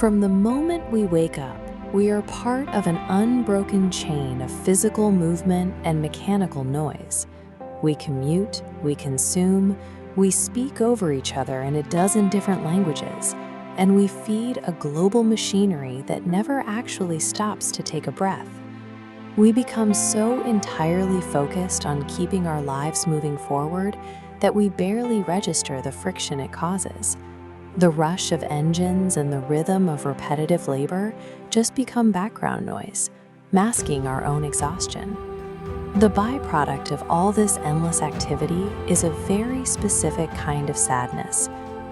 From the moment we wake up, we are part of an unbroken chain of physical movement and mechanical noise. We commute, we consume, we speak over each other in a dozen different languages, and we feed a global machinery that never actually stops to take a breath. We become so entirely focused on keeping our lives moving forward that we barely register the friction it causes. The rush of engines and the rhythm of repetitive labor just become background noise, masking our own exhaustion. The byproduct of all this endless activity is a very specific kind of sadness.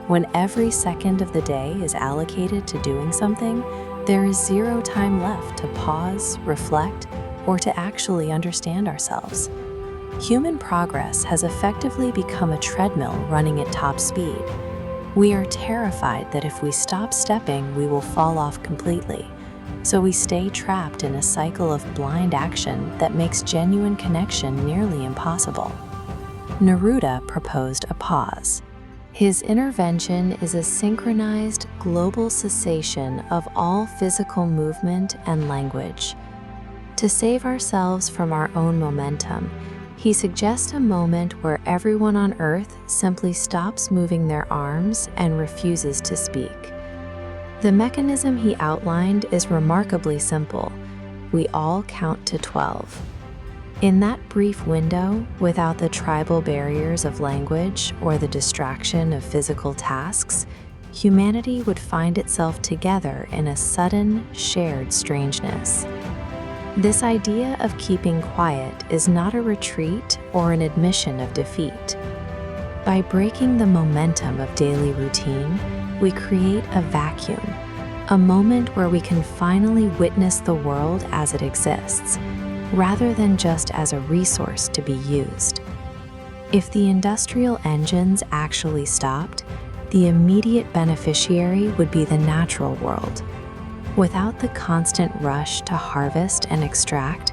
When every second of the day is allocated to doing something, there is zero time left to pause, reflect, or to actually understand ourselves. Human progress has effectively become a treadmill running at top speed. We are terrified that if we stop stepping, we will fall off completely. So we stay trapped in a cycle of blind action that makes genuine connection nearly impossible. Neruda proposed a pause. His intervention is a synchronized global cessation of all physical movement and language. To save ourselves from our own momentum, he suggests a moment where everyone on Earth simply stops moving their arms and refuses to speak. The mechanism he outlined is remarkably simple. We all count to 12. In that brief window, without the tribal barriers of language or the distraction of physical tasks, humanity would find itself together in a sudden, shared strangeness. This idea of keeping quiet is not a retreat or an admission of defeat. By breaking the momentum of daily routine, we create a vacuum, a moment where we can finally witness the world as it exists, rather than just as a resource to be used. If the industrial engines actually stopped, the immediate beneficiary would be the natural world. Without the constant rush to harvest and extract,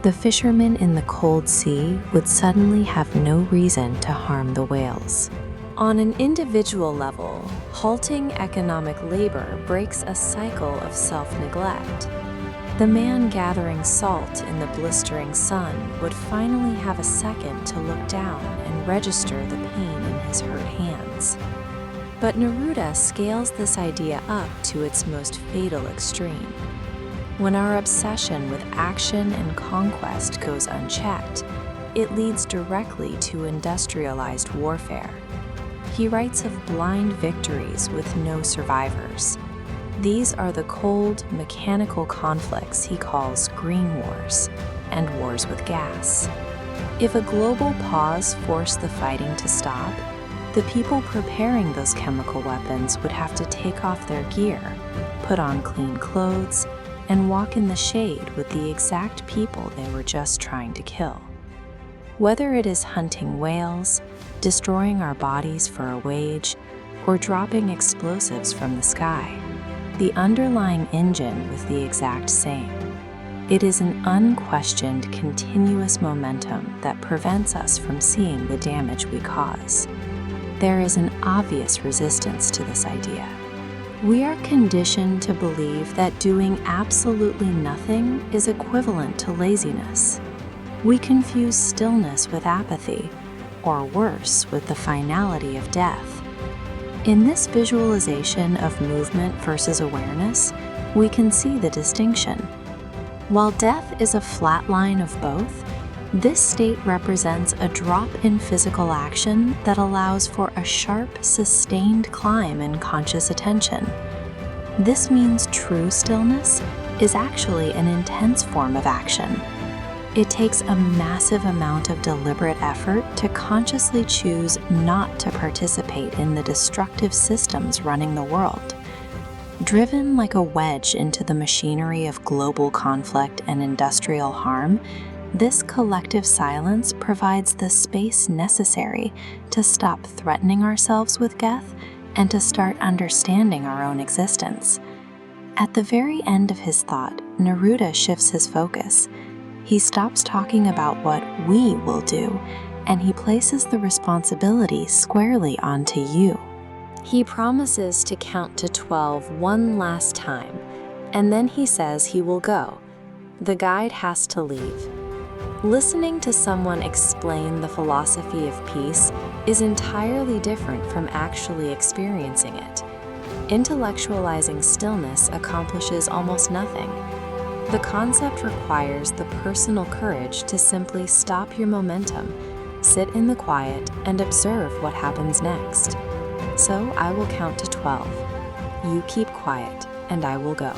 the fishermen in the cold sea would suddenly have no reason to harm the whales. On an individual level, halting economic labor breaks a cycle of self-neglect. The man gathering salt in the blistering sun would finally have a second to look down and register the pain in his hurt hands. But Neruda scales this idea up to its most fatal extreme. When our obsession with action and conquest goes unchecked, it leads directly to industrialized warfare. He writes of blind victories with no survivors. These are the cold, mechanical conflicts he calls green wars and wars with gas. If a global pause forced the fighting to stop, the people preparing those chemical weapons would have to take off their gear, put on clean clothes, and walk in the shade with the exact people they were just trying to kill. Whether it is hunting whales, destroying our bodies for a wage, or dropping explosives from the sky, the underlying engine was the exact same. It is an unquestioned continuous momentum that prevents us from seeing the damage we cause. There is an obvious resistance to this idea. We are conditioned to believe that doing absolutely nothing is equivalent to laziness. We confuse stillness with apathy, or worse, with the finality of death. In this visualization of movement versus awareness, we can see the distinction. While death is a flat line of both, this state represents a drop in physical action that allows for a sharp, sustained climb in conscious attention. This means true stillness is actually an intense form of action. It takes a massive amount of deliberate effort to consciously choose not to participate in the destructive systems running the world. Driven like a wedge into the machinery of global conflict and industrial harm, this collective silence provides the space necessary to stop threatening ourselves with death and to start understanding our own existence. At the very end of his thought, Neruda shifts his focus. He stops talking about what we will do, and he places the responsibility squarely onto you. He promises to count to 12 one last time, and then he says he will go. The guide has to leave. Listening to someone explain the philosophy of peace is entirely different from actually experiencing it. Intellectualizing stillness accomplishes almost nothing. The concept requires the personal courage to simply stop your momentum, sit in the quiet, and observe what happens next. So I will count to 12. You keep quiet, and I will go.